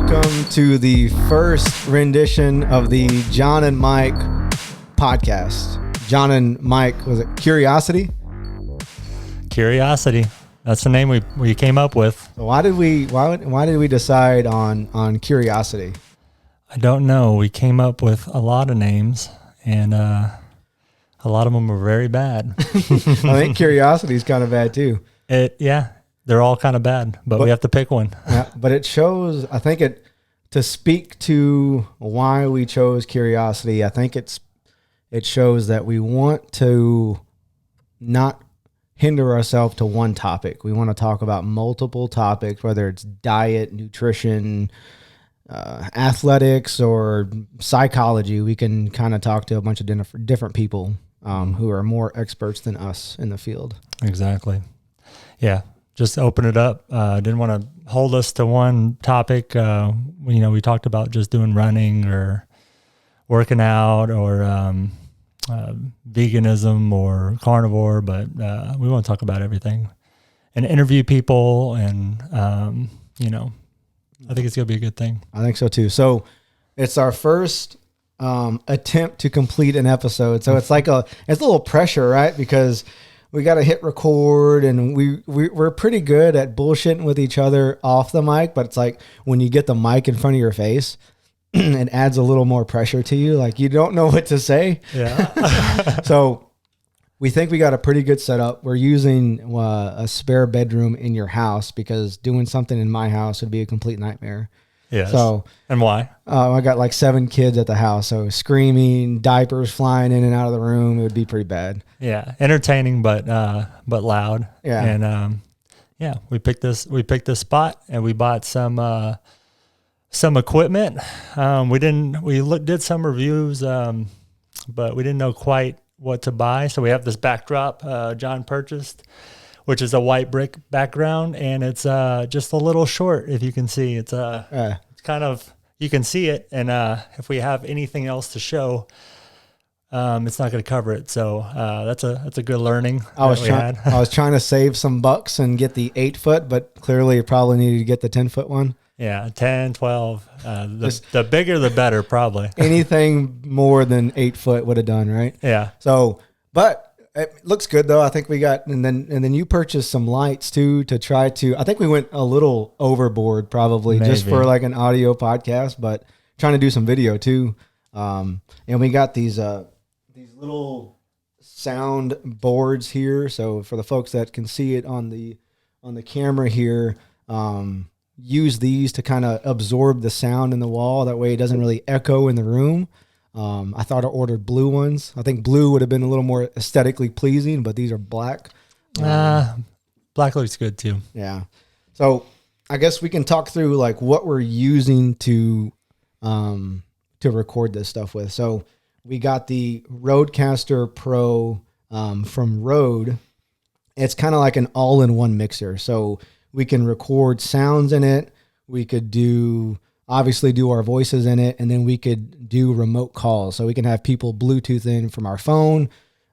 welcome to the first rendition of the John and Mike podcast. John and Mike, was it Curiosity? Curiosity. That's the name we came up with. So why did we decide on Curiosity? I don't know. We came up with a lot of names, and a lot of them were very bad. I think Curiosity is kind of bad too. They're all kind of bad, but we have to pick one. Yeah, but it shows, I think to speak to why we chose Curiosity, I think it shows that we want to not hinder ourselves to one topic. We want to talk about multiple topics, whether it's diet, nutrition, athletics, or psychology. We can kind of talk to a bunch of different people who are more experts than us in the field. Exactly. Yeah. Just open it up. Didn't want to hold us to one topic. We talked about just doing running or working out or veganism or carnivore, but we want to talk about everything and interview people. And, I think it's going to be a good thing. I think so too. So it's our first attempt to complete an episode. So it's it's a little pressure, right? Because we got to hit record, and we're pretty good at bullshitting with each other off the mic, but it's like when you get the mic in front of your face, it adds a little more pressure to you. Like you don't know what to say. Yeah. So we think we got a pretty good setup. We're using a spare bedroom in your house because doing something in my house would be a complete nightmare. Yes. So, and why? I got like 7 kids at the house, so screaming, diapers flying in and out of the room. It would be pretty bad. Yeah, entertaining, but loud. Yeah. And we picked this spot, and we bought some equipment. We did some reviews, but we didn't know quite what to buy. So we have this backdrop John purchased, which is a white brick background, and it's just a little short. If you can see, it's kind of, you can see it, and if we have anything else to show, it's not going to cover it. So that's a good learning. I was trying to save some bucks and get the 8-foot, but clearly you probably needed to get the 10-foot one. Yeah, 10, 12. The bigger, the better, probably. Anything more than 8 foot would have done, right? Yeah. So, but it looks good though. I think we got, and then you purchased some lights too to try to. I think we went a little overboard probably just for like an audio podcast, but trying to do some video too. And we got these little sound boards here. So for the folks that can see it on the camera here, use these to kind of absorb the sound in the wall. That way it doesn't really echo in the room. I thought I ordered blue ones. I think blue would have been a little more aesthetically pleasing, but these are black. Black looks good too. Yeah. So I guess we can talk through like what we're using to record this stuff with. So we got the Rodecaster Pro from Rode. It's kind of like an all-in-one mixer. So we can record sounds in it. We could obviously do our voices in it, and then we could do remote calls. So we can have people Bluetooth in from our phone.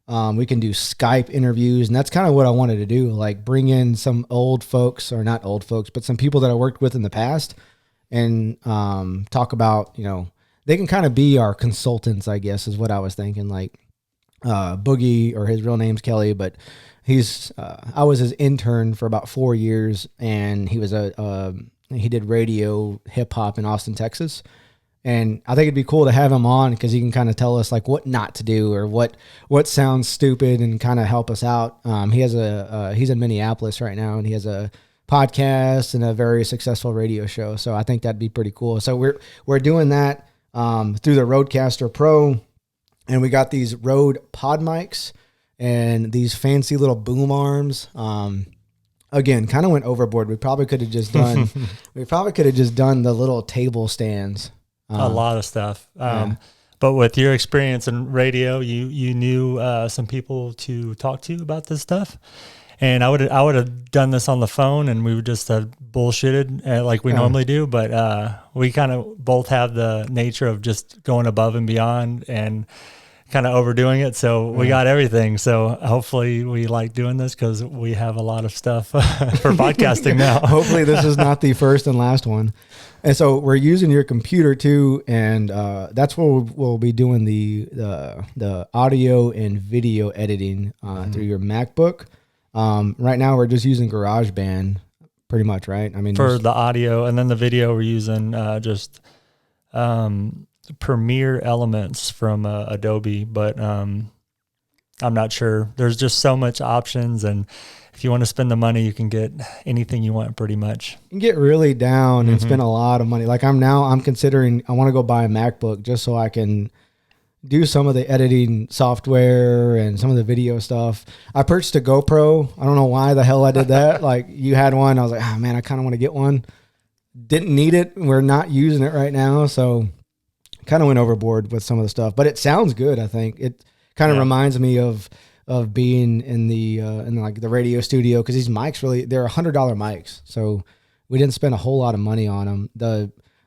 We can do Skype interviews, and that's kind of what I wanted to do, like bring in some old folks, or not old folks, but some people that I worked with in the past, and talk about, they can kind of be our consultants, I guess, is what I was thinking. Like Boogie, or his real name's Kelly, but I was his intern for about 4 years, and he was he did radio hip hop in Austin, Texas. And I think it'd be cool to have him on because he can kind of tell us like what not to do or what sounds stupid and kind of help us out. He's in Minneapolis right now, and he has a podcast and a very successful radio show. So I think that'd be pretty cool. So we're doing that through the Rodecaster Pro, and we got these Rode pod mics and these fancy little boom arms. Again, kind of went overboard. We probably could have just done the little table stands. A lot of stuff. But with your experience in radio, you knew some people to talk to about this stuff. And I would have done this on the phone, and we would just have bullshitted like we normally do. But we kind of both have the nature of just going above and beyond and kind of overdoing it. So we got everything. So hopefully we like doing this because we have a lot of stuff for podcasting now. Hopefully this is not the first and last one. And so we're using your computer too, and that's where we'll be doing the audio and video editing through your MacBook. Right now we're just using GarageBand, pretty much, right? I mean, for the audio, and then the video we're using just Premiere Elements from Adobe, but I'm not sure. There's just so much options, and if you want to spend the money, you can get anything you want pretty much. You can get really down and spend a lot of money. Like I'm considering, I want to go buy a MacBook just so I can do some of the editing software and some of the video stuff. I purchased a GoPro. I don't know why the hell I did that. Like you had one. I was like, oh man, I kind of want to get one. Didn't need it. We're not using it right now. So kind of went overboard with some of the stuff, but it sounds good. I think it kind of reminds me of being in the like the radio studio, because these mics they're $100 mics, so we didn't spend a whole lot of money on them.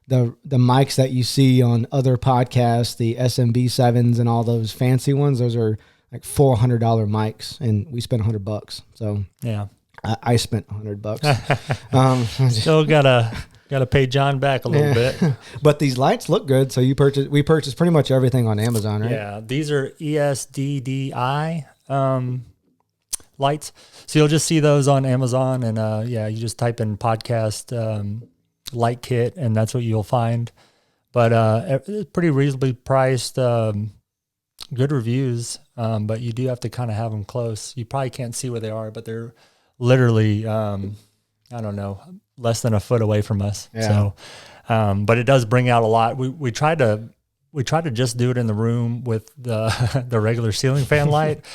The mics that you see on other podcasts, the SMB7s and all those fancy ones, those are like $400 mics, and we spent $100. So yeah, I spent $100. Still gotta pay John back a little bit. But these lights look good. So we purchased pretty much everything on Amazon, right? Yeah, these are ESDDI lights. So you'll just see those on Amazon, and you just type in podcast light kit, and that's what you'll find. But it's pretty reasonably priced, good reviews. But you do have to kind of have them close. You probably can't see where they are, but they're literally, I don't know, less than a foot away from us. Yeah. So, but it does bring out a lot. We tried to just do it in the room with the regular ceiling fan light,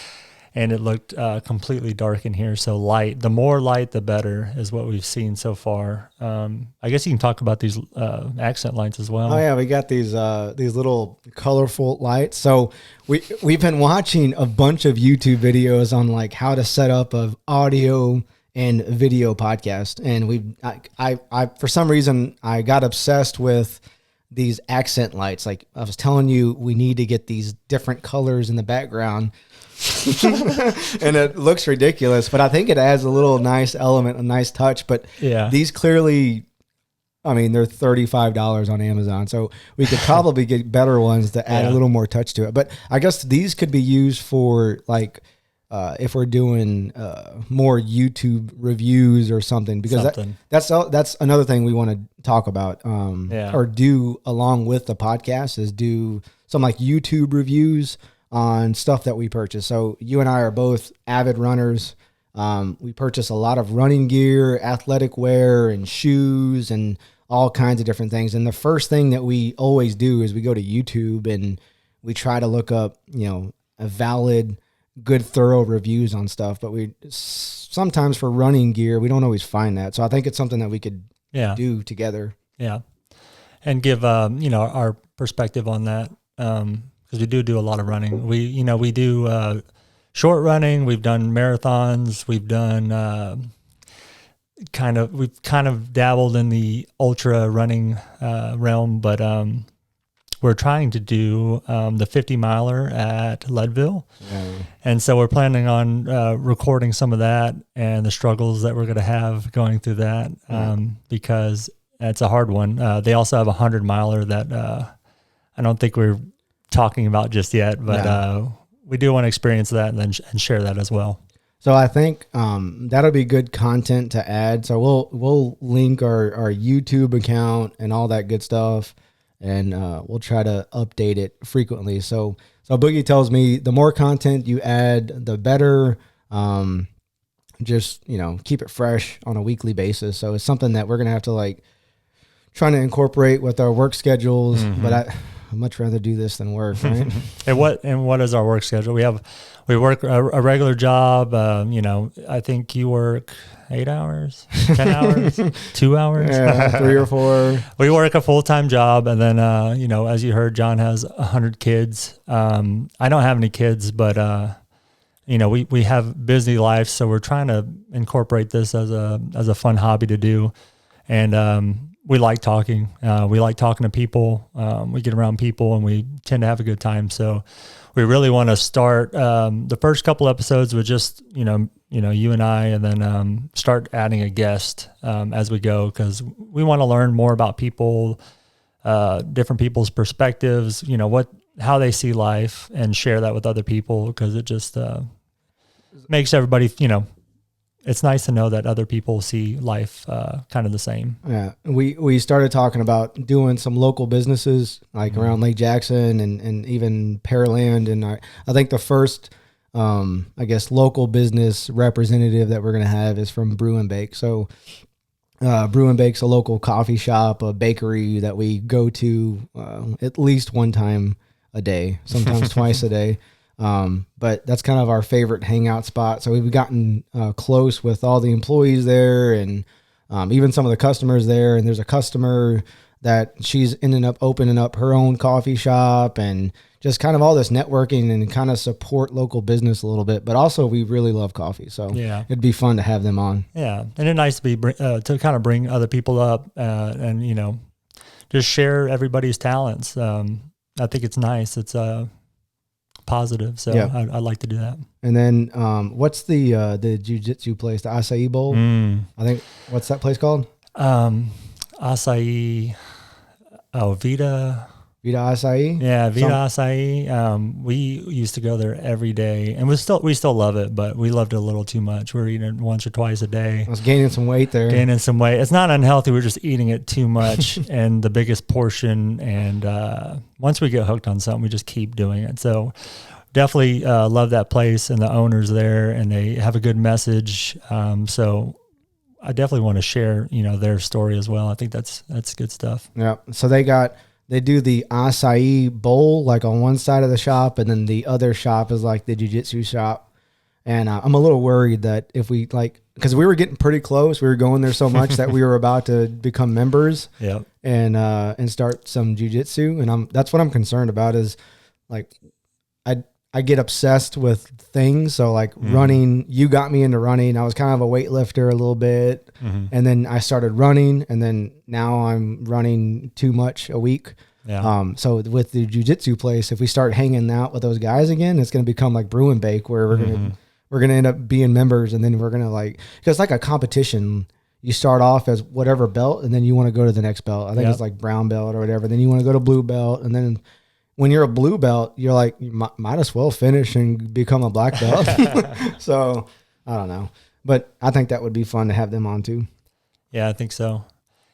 and it looked completely dark in here. So the more light, the better is what we've seen so far. I guess you can talk about these accent lights as well. Oh yeah, we got these little colorful lights. So we've been watching a bunch of YouTube videos on like how to set up an audio and video podcast, and I for some reason I got obsessed with these accent lights. Like I was telling you, we need to get these different colors in the background. And it looks ridiculous, but I think it adds a little nice element, a nice touch. But these clearly, I mean, they're $35 on Amazon, so we could probably get better ones to add a little more touch to it. But I guess these could be used for like if we're doing more YouTube reviews or something, because that's another thing we want to talk about or do along with the podcast, is do some like YouTube reviews on stuff that we purchase. So you and I are both avid runners. We purchase a lot of running gear, athletic wear, and shoes, and all kinds of different things. And the first thing that we always do is we go to YouTube and we try to look up, a valid, good, thorough reviews on stuff. But we sometimes for running gear, we don't always find that. So I think it's something that we could do together. Yeah. And give, our perspective on that. Because we do a lot of running. We do short running. We've done marathons. We've done we've kind of dabbled in the ultra running realm, but we're trying to do the 50 miler at Leadville. Yeah. And so we're planning on recording some of that and the struggles that we're going to have going through that because it's a hard one. They also have a 100 miler that I don't think we're talking about just yet, but we do want to experience that and share that as well. So I think that'll be good content to add. So we'll link our YouTube account and all that good stuff, and we'll try to update it frequently. So Boogie tells me the more content you add, the better. Just keep it fresh on a weekly basis. So it's something that we're gonna have to trying to incorporate with our work schedules, but I'd much rather do this than work, right? And what is our work schedule? We work a regular job. I think you work 8 hours, 10 hours, 2 hours, 3 or 4. We work a full-time job, and then as you heard, John has 100 kids. I don't have any kids, but we have busy lives, so we're trying to incorporate this as a fun hobby to do, and we like talking. We like talking to people. We get around people, and we tend to have a good time. So we really want to start the first couple episodes with just you and I, and then start adding a guest as we go, because we want to learn more about people, different people's perspectives, how they see life, and share that with other people, because it just makes everybody, it's nice to know that other people see life kind of the same. Yeah. We started talking about doing some local businesses like around Lake Jackson and even Pearland. And I think the first, local business representative that we're going to have is from Brew and Bake. So Brew and Bake's a local coffee shop, a bakery that we go to at least one time a day, sometimes twice a day. But that's kind of our favorite hangout spot. So we've gotten close with all the employees there, and even some of the customers there. And there's a customer that she's ended up opening up her own coffee shop, and just kind of all this networking and kind of support local business a little bit. But also we really love coffee. So yeah, it'd be fun to have them on. Yeah. And it's nice to be, to kind of bring other people up and, just share everybody's talents. I think it's nice. It's positive. So yeah. I'd like to do that. And then what's the jiu-jitsu place, the Acai Bowl? I think, what's that place called? Acai, Vita Acai? Yeah, Vita Acai. We used to go there every day, and we still love it, but we loved it a little too much. We're eating it once or twice a day. I was gaining some weight there. It's not unhealthy. We're just eating it too much and the biggest portion. And once we get hooked on something, we just keep doing it. So definitely love that place and the owners there, and they have a good message. So I definitely want to share, their story as well. I think that's good stuff. Yeah. So they do the Acai Bowl like on one side of the shop, and then the other shop is like the jiu-jitsu shop. And I'm a little worried that if we because we were getting pretty close, we were going there so much that we were about to become members. Yep. And start some jiu-jitsu. And that's what I'm concerned about is like, I get obsessed with things. So like running, you got me into running. I was kind of a weightlifter a little bit. And then I started running, and then now I'm running too much a week. Yeah. So with the jiu-jitsu place, if we start hanging out with those guys again, it's going to become like Brew and Bake, where we're going to end up being members. And then we're going to because it's like a competition. You start off as whatever belt, and then you want to go to the next belt. I think it's like brown belt or whatever. Then you want to go to blue belt. And then when you're a blue belt, you're like, you might as well finish and become a black belt. So I don't know, but I think that would be fun to have them on too. Yeah, I think so.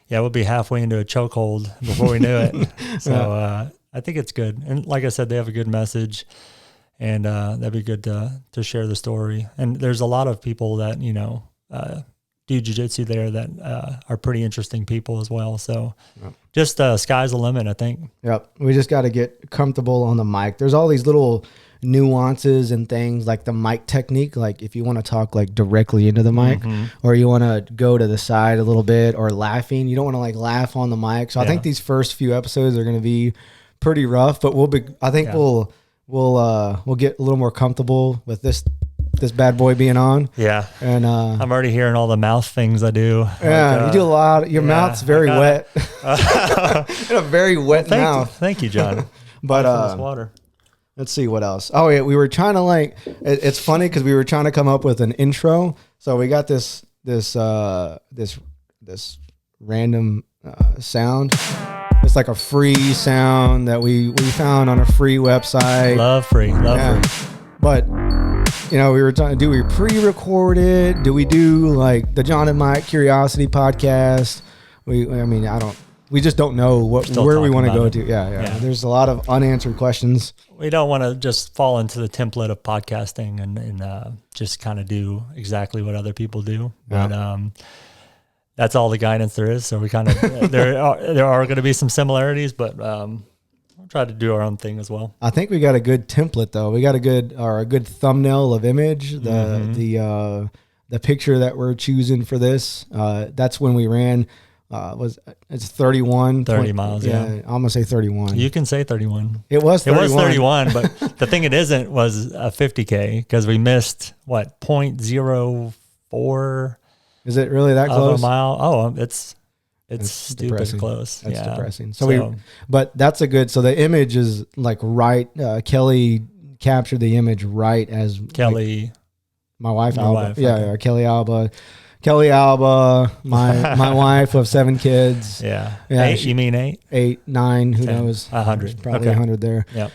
Yeah, we'll be halfway into a chokehold before we knew it. So I think it's good. And like I said, they have a good message, and that'd be good to share the story. And there's a lot of people that, do jiu-jitsu there that are pretty interesting people as well. So just sky's the limit, I think. Yep. We just got to get comfortable on the mic. There's all these little nuances and things like the mic technique. Like if you want to talk like directly into the mic, or you want to go to the side a little bit, or laughing, you don't want to like laugh on the mic. So I think these first few episodes are going to be pretty rough, but we'll get a little more comfortable with this bad boy being on. Yeah. And I'm already hearing all the mouth things I do. Yeah, you do a lot. Your mouth's very wet. A very wet mouth. Thank you, John. But water. Let's see what else. Oh yeah, we were trying to it's funny because we were trying to come up with an intro. So we got this random sound. It's like a free sound that we found on a free website. Love free. But we were talking, do we pre-record it? Do we do like the John and Mike Curiosity podcast? We just don't know where we want to go to. Yeah. There's a lot of unanswered questions. We don't want to just fall into the template of podcasting and just kind of do exactly what other people do. But that's all the guidance there is. So we kind of there are going to be some similarities, but we'll try to do our own thing as well. I think we got a good template though. We got a good thumbnail of image. The picture that we're choosing for this. That's when we ran. It's 30 miles. Yeah, I'm gonna say 31. You can say 31. It was 31. It was 31, but the thing it isn't was a 50K because we missed 0.04. Is it really that close? Of a mile? Oh, it's stupid depressing. Close. That's depressing. So but that's a good. So the image is like right. Kelly captured the image right as Kelly, my wife, my Alba. wife, Yeah, okay. yeah, Kelly Alba, my wife of 7 kids. Yeah. Yeah, 8, you mean 8? 8, 9, who 10, knows? 100. Probably Okay. 100 there. Yep.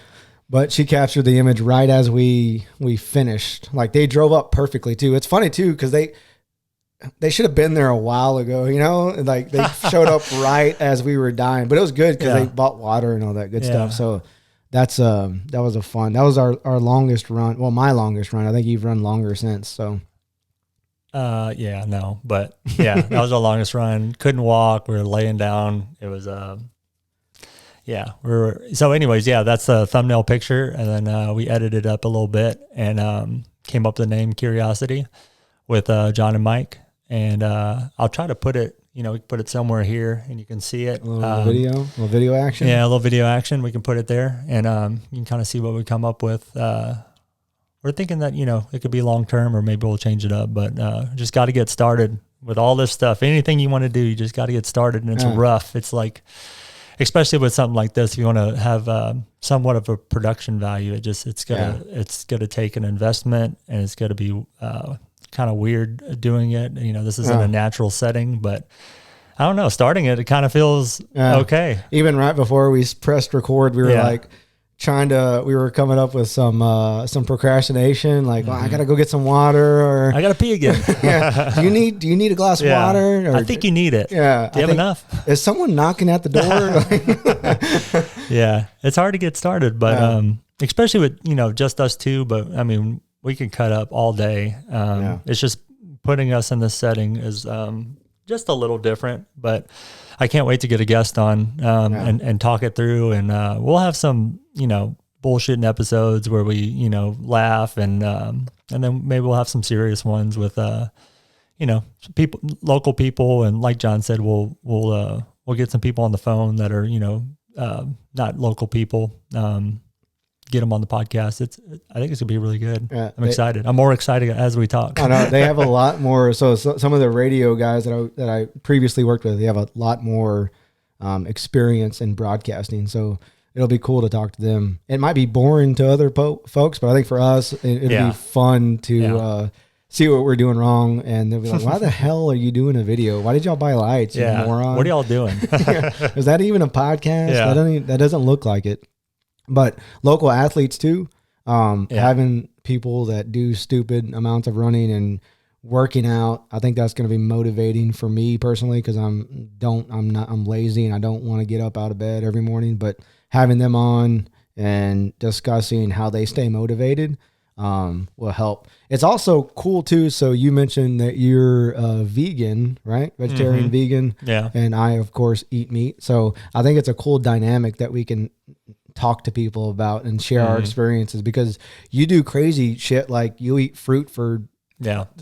But she captured the image right as we finished. Like they drove up perfectly too. It's funny too because they should have been there a while ago. You know, like they showed up right as we were dying. But it was good because they bought water and all that good stuff. So that was a fun. That was our longest run. Well, my longest run. I think you've run longer since. So. But yeah, that was our longest run. Couldn't walk. We were laying down. It was, so anyways, that's the thumbnail picture. And then, we edited it up a little bit and, came up with the name Curiosity with, John and Mike. And, I'll try to put it, we can put it somewhere here and you can see it. A little video action. Yeah. A little video action. We can put it there and, you can kind of see what we come up with. We're thinking that, it could be long-term or maybe we'll change it up, but just got to get started with all this stuff. Anything you want to do, you just got to get started, and it's rough. It's like, especially with something like this, if you want to have somewhat of a production value, it's gonna take an investment, and it's gonna be kind of weird doing it. This isn't a natural setting, but I don't know. Starting it kind of feels okay. Even right before we pressed record, we were like, we were coming up with some procrastination, like, well, I gotta go get some water, or I gotta pee again. Do you need a glass of water? Or, I think you need it. Yeah. Do you have enough? Is someone knocking at the door? Yeah, it's hard to get started, but especially with just us two. But I mean, we can cut up all day. It's just putting us in this setting is just a little different, but I can't wait to get a guest on and talk it through. And we'll have some, bullshitting episodes where we, laugh and then maybe we'll have some serious ones with, people, local people. And like John said, we'll get some people on the phone that are, not local people, get them on the podcast. I think it's gonna be really good. Yeah, I'm excited. I'm more excited as we talk. I know they have a lot more. So some of the radio guys that I previously worked with, they have a lot more experience in broadcasting. So it'll be cool to talk to them. It might be boring to other folks, but I think for us, it'll be fun to see what we're doing wrong. And they'll be like, why the hell are you doing a video? Why did y'all buy lights? You moron? What are y'all doing? Is that even a podcast? That doesn't look like it. But local athletes too, having people that do stupid amounts of running and working out, I think that's going to be motivating for me personally, because I'm lazy and I don't want to get up out of bed every morning. But having them on and discussing how they stay motivated will help. It's also cool too. So you mentioned that you're vegan, right? Vegetarian, vegan. Yeah. And I, of course, eat meat. So I think it's a cool dynamic that we can talk to people about and share our experiences, because you do crazy shit. Like you eat fruit for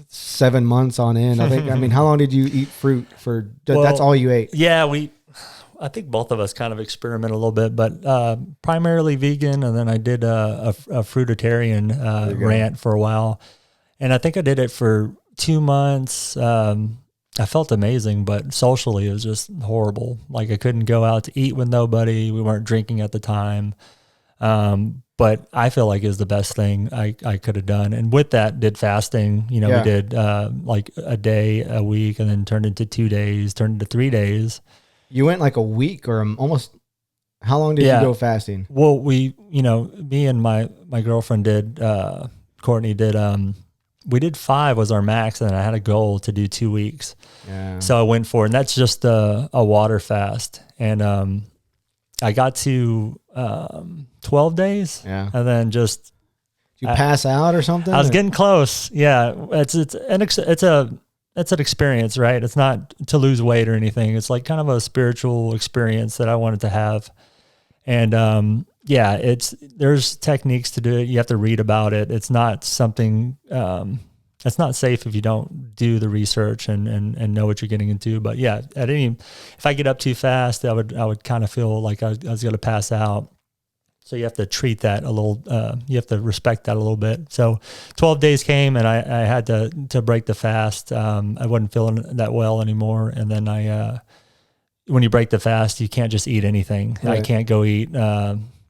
7 months on end. I mean, how long did you eat fruit for? That's all you ate? Yeah. I think both of us kind of experiment a little bit, but primarily vegan. And then I did a fruitarian rant for a while. And I think I did it for 2 months. I felt amazing, but socially it was just horrible. Like I couldn't go out to eat with nobody. We weren't drinking at the time. But I feel like it was the best thing I could have done. And with that, did fasting. We did like a day a week, and then turned into 2 days, turned into 3 days. You went like a week or almost. How long did you go fasting? Well, me and my girlfriend did, Courtney did, we did 5 was our max, and I had a goal to do 2 weeks. Yeah. So I went for it, and that's just a water fast. And I got to 12 days, and then just... Did you pass out or something? I was getting close. Yeah, it's an experience, right? It's not to lose weight or anything. It's like kind of a spiritual experience that I wanted to have. And there's techniques to do it. You have to read about it. It's not something, it's not safe if you don't do the research and know what you're getting into. But yeah, if I get up too fast, I would kind of feel like I was going to pass out. So you have to treat that a little, you have to respect that a little bit. So 12 days came, and I had to break the fast. I wasn't feeling that well anymore. And then when you break the fast, you can't just eat anything. Right. I can't go eat,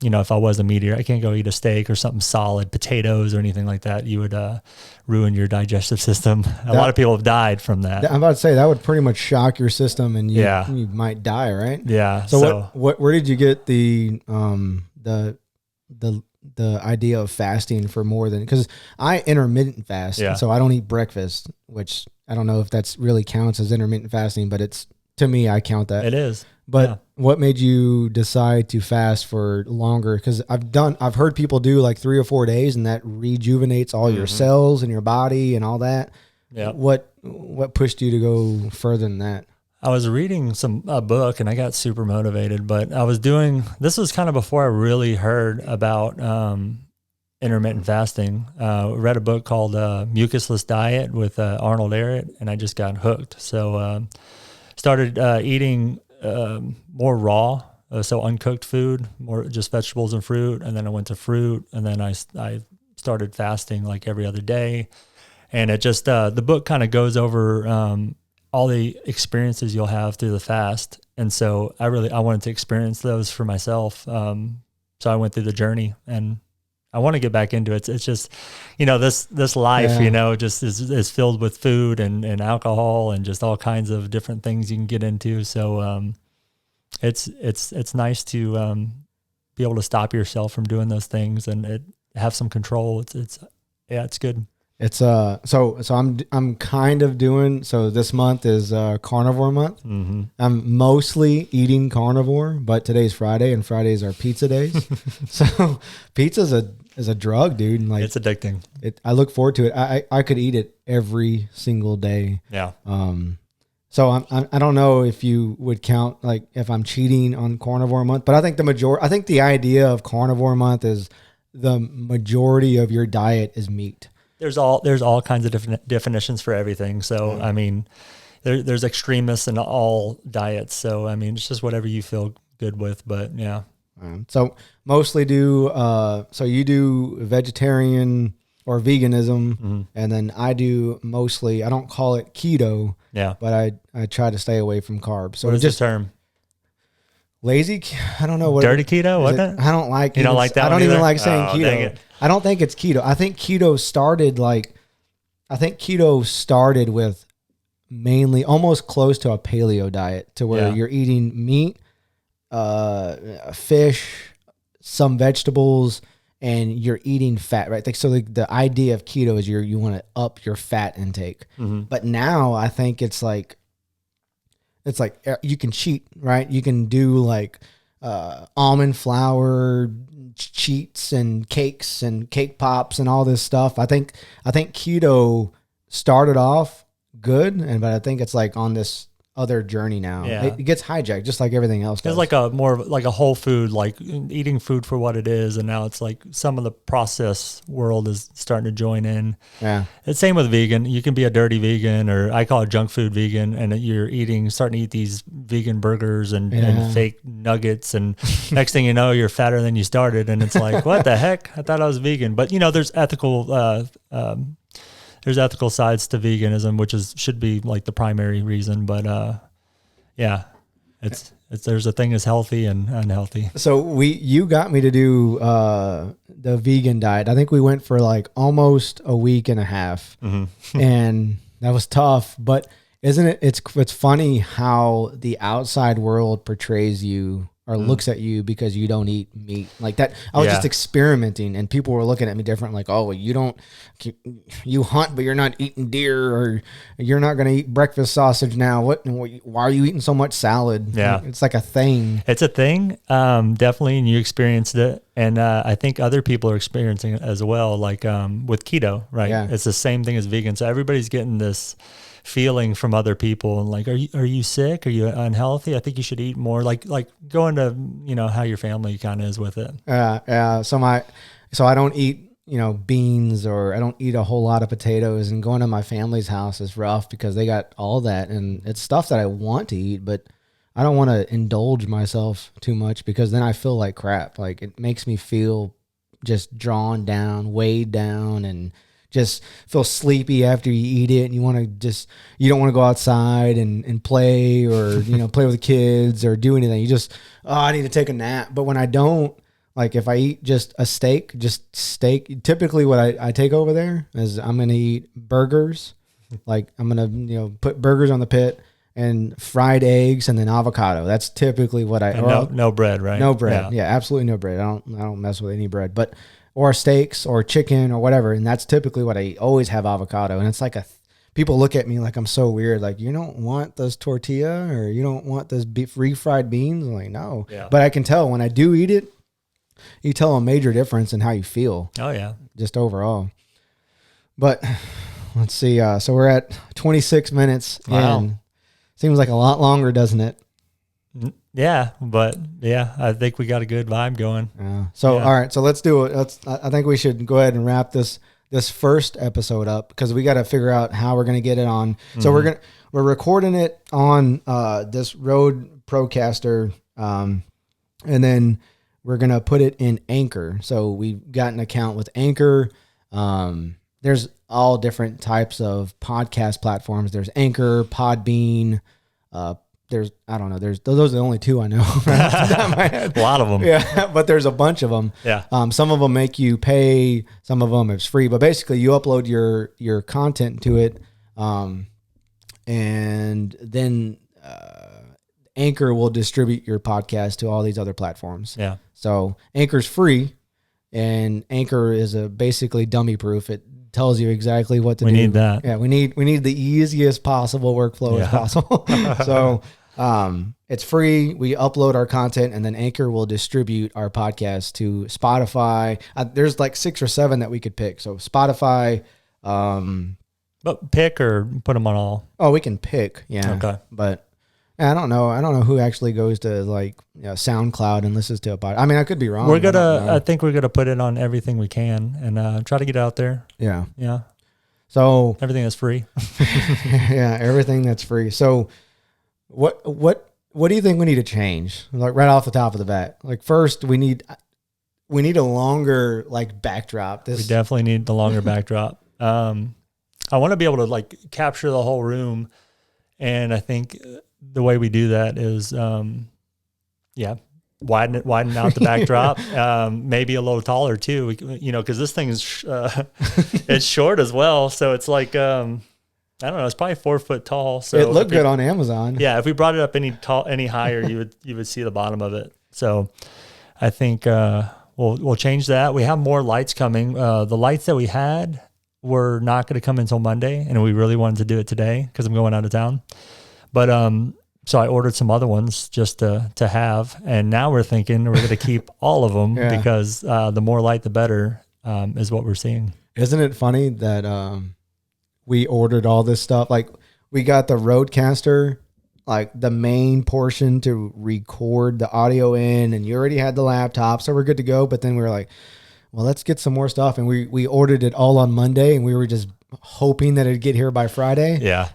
if I was a meat eater, I can't go eat a steak or something solid, potatoes or anything like that. You would ruin your digestive system. A lot of people have died from that. I'm about to say that would pretty much shock your system, and you Yeah. you might die, right? Yeah. So where did you get the idea of fasting for more than, because I intermittent fast, Yeah. so I don't eat breakfast, which I don't know if that's really counts as intermittent fasting, but it's, to me, I count that. It is. But Yeah. what made you decide to fast for longer? Because I've heard people do like 3 or 4 days, and that rejuvenates all your cells in your body and all that. Yeah. What pushed you to go further than that? I was reading a book and I got super motivated, but this was kind of before I really heard about intermittent fasting. Read a book called Mucusless Diet with Arnold Ehret, and I just got hooked. So started eating more raw, so uncooked food, more just vegetables and fruit, and then I went to fruit, and then I started fasting like every other day. And it just the book kind of goes over all the experiences you'll have through the fast. And so I wanted to experience those for myself. So I went through the journey, and I want to get back into it. It's just, this life, just is filled with food and alcohol and just all kinds of different things you can get into. So it's nice to be able to stop yourself from doing those things and have some control. It's good. It's so I'm kind of doing, so this month is carnivore month. Mm-hmm. I'm mostly eating carnivore, but today's Friday, and Fridays are pizza days. So pizza is a drug, dude. Like, it's addicting. I look forward to it. I could eat it every single day. Yeah. So I don't know if you would count like if I'm cheating on carnivore month, but I think I think the idea of carnivore month is the majority of your diet is meat. There's all kinds of different definitions for everything. So, I mean, there's extremists in all diets. So, I mean, it's just whatever you feel good with, but yeah. So mostly so you do vegetarian or veganism, and then I do mostly, I don't call it keto, but I try to stay away from carbs. So what is just the term? Lazy, I don't know what. Dirty keto, wasn't it? I don't like. You don't like that? I don't one even either? like saying Oh, dang keto. it. I don't think it's keto. I think keto started with mainly almost close to a paleo diet, to where you're eating meat, fish, some vegetables, and you're eating fat, right? Like, so the idea of keto is you want to up your fat intake. Mm-hmm. But now I think it's like you can cheat, right? You can do like almond flour cheats and cakes and cake pops and all this stuff. I think keto started off good, but I think it's like on this other journey now. Yeah. It gets hijacked just like everything else does. It's like more of like a whole food, like eating food for what it is. And now it's like some of the processed world is starting to join in. Yeah. It's same with vegan. You can be a dirty vegan, or I call it junk food vegan, and you're starting to eat these vegan burgers and fake nuggets. And next thing you know, you're fatter than you started. And it's like, what the heck? I thought I was vegan. But there's ethical, sides to veganism, which should be like the primary reason. But it's there's a thing as healthy and unhealthy. So you got me to do the vegan diet. I think we went for like almost a week and a half, and that was tough. But isn't it? It's funny how the outside world portrays you or looks at you because you don't eat meat like that. I was just experimenting, and people were looking at me different, like, oh, you hunt, but you're not eating deer, or you're not going to eat breakfast sausage now. Why are you eating so much salad? Yeah. It's like a thing. It's a thing, definitely, and you experienced it. And I think other people are experiencing it as well, like with keto, right? Yeah. It's the same thing as vegan. So everybody's getting this feeling from other people, and like, are you sick? Are you unhealthy? I think you should eat more. Like go into how your family kind of is with it. So I don't eat beans, or I don't eat a whole lot of potatoes. And going to my family's house is rough because they got all that, and it's stuff that I want to eat, but I don't want to indulge myself too much because then I feel like crap. Like, it makes me feel just drawn down, weighed down, and just feel sleepy after you eat it, and you don't want to go outside and play, or play with the kids or do anything. You just, I need to take a nap. But when I don't, Like if I eat just steak, typically what I take over there is I'm going to eat burgers. Like I'm going to, put burgers on the pit and fried eggs and then avocado. That's typically what no bread, right? No bread. Yeah, absolutely no bread. I don't mess with any bread, or steaks or chicken or whatever. And that's typically what I eat. Always have avocado. And it's like people look at me like I'm so weird. Like, you don't want this tortilla or you don't want this refried beans? I'm like, no. Yeah. But I can tell when I do eat it, you tell a major difference in how you feel. Oh, yeah. Just overall. But let's see. So we're at 26 minutes. Wow. In. Seems like a lot longer, doesn't it? Yeah, but yeah, I think we got a good vibe going. All right. So let's do it. I think we should go ahead and wrap this first episode up because we got to figure out how we're going to get it on. Mm-hmm. So we're recording it on this Rode Procaster, and then we're going to put it in Anchor. So we've got an account with Anchor. There's all different types of podcast platforms. There's Anchor, Podbean. Those are the only two I know. A lot of them. Yeah, but there's a bunch of them. Yeah. Some of them make you pay. Some of them it's free. But basically, you upload your content to it, and then Anchor will distribute your podcast to all these other platforms. Yeah. So Anchor's free, and Anchor is basically dummy proof. It tells you exactly what to do. We need that. Yeah, we need the easiest possible workflow as possible. So it's free. We upload our content, and then Anchor will distribute our podcast to Spotify. There's like 6 or 7 that we could pick. So Spotify. But pick or put them on all. Oh, we can pick. Yeah. Okay. But I don't know. I don't know who actually goes to SoundCloud and listens to a podcast. I mean, I could be wrong. I think we're gonna put it on everything we can and try to get it out there. Yeah. Yeah. So everything that's free. Yeah, everything that's free. So what do you think we need to change? Like right off the top of the bat. Like first we need a longer backdrop. We definitely need the longer backdrop. I want to be able to capture the whole room, and I think the way we do that is widen out the backdrop, maybe a little taller too, because this thing is it's short as well, so it's I don't know, it's probably 4 foot tall. So it looked good on Amazon. Yeah, if we brought it up any higher, you would see the bottom of it. So I think we'll change that. We have more lights coming. The lights that we had were not going to come until Monday, and we really wanted to do it today because I'm going out of town. But so I ordered some other ones just to have, and now we're thinking we're going to keep all of them because the more light, the better is what we're seeing. Isn't it funny that we ordered all this stuff? Like we got the Rodecaster, the main portion to record the audio in, and you already had the laptop, so we're good to go. But then we were like, well, let's get some more stuff, and we ordered it all on Monday, and we were just hoping that it'd get here by Friday. Yeah.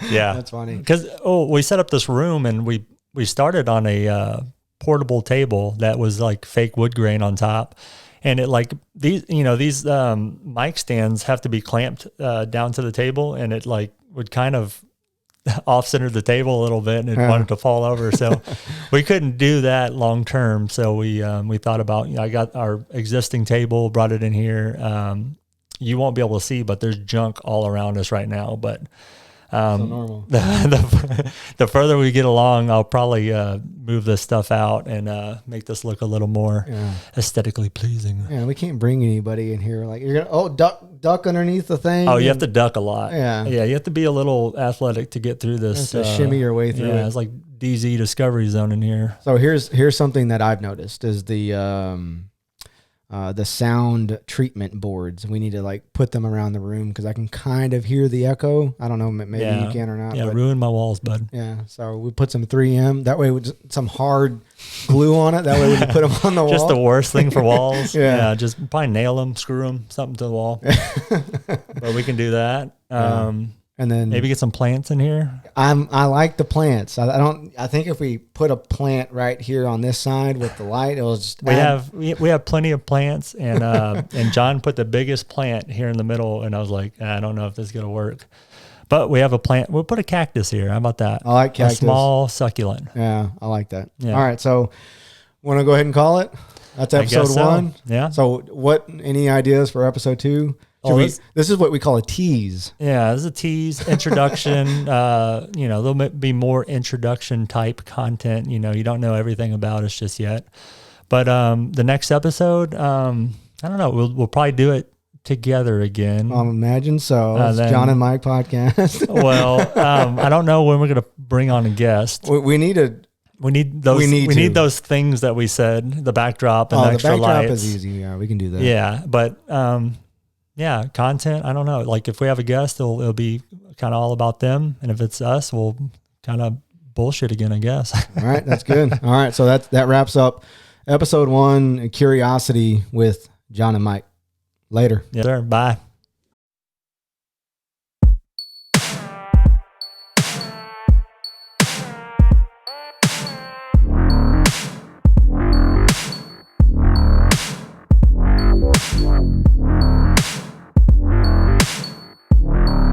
Yeah. That's funny. Because, we set up this room and we started on a portable table that was fake wood grain on top. And it these mic stands have to be clamped down to the table, and it would kind of off center the table a little bit, and it wanted to fall over. So we couldn't do that long term. So we thought about, I got our existing table, brought it in here. You won't be able to see, but there's junk all around us right now. But so normal. The further we get along, I'll probably move this stuff out and make this look a little more aesthetically pleasing. Yeah, we can't bring anybody in here you're gonna duck underneath the thing. Oh, you have to duck a lot. Yeah, you have to be a little athletic to get through this. To shimmy your way through. Yeah, it's like DZ Discovery Zone in here. So here's something that I've noticed is the sound treatment boards. We need to put them around the room because I can kind of hear the echo. I don't know, maybe you can or not. Yeah, ruin my walls, bud. Yeah, so we put some 3M. That way, with some hard glue on it. That way, we can put them on the wall. Just the worst thing for walls. Yeah, just probably nail them, screw them, something to the wall. But we can do that. And then maybe get some plants in here. I like the plants. I think if we put a plant right here on this side with the light, it'll just. We have plenty of plants, and and John put the biggest plant here in the middle, and I was like, I don't know if this is gonna work, but we have a plant. We'll put a cactus here. How about that? I like cactus. A small succulent. Yeah, I like that. Yeah. All right, so want to go ahead and call it? That's I guess episode so. 1. Yeah. So what? Any ideas for episode 2? This is what we call a tease. Yeah, this is a tease, introduction. There'll be more introduction type content. You don't know everything about us just yet. But the next episode, I don't know. We'll probably do it together again. Imagine so. It's John and Mike podcast. Well, I don't know when we're going to bring on a guest. We need those things that we said, the backdrop and the extra backdrop lights. is easy. Yeah, we can do that. Yeah, but content. I don't know. Like if we have a guest, it'll be kind of all about them, and if it's us, we'll kind of bullshit again, I guess. All right, that's good. All right, so that wraps up episode 1, Curiosity with John and Mike. Later. Yes, sir. Bye.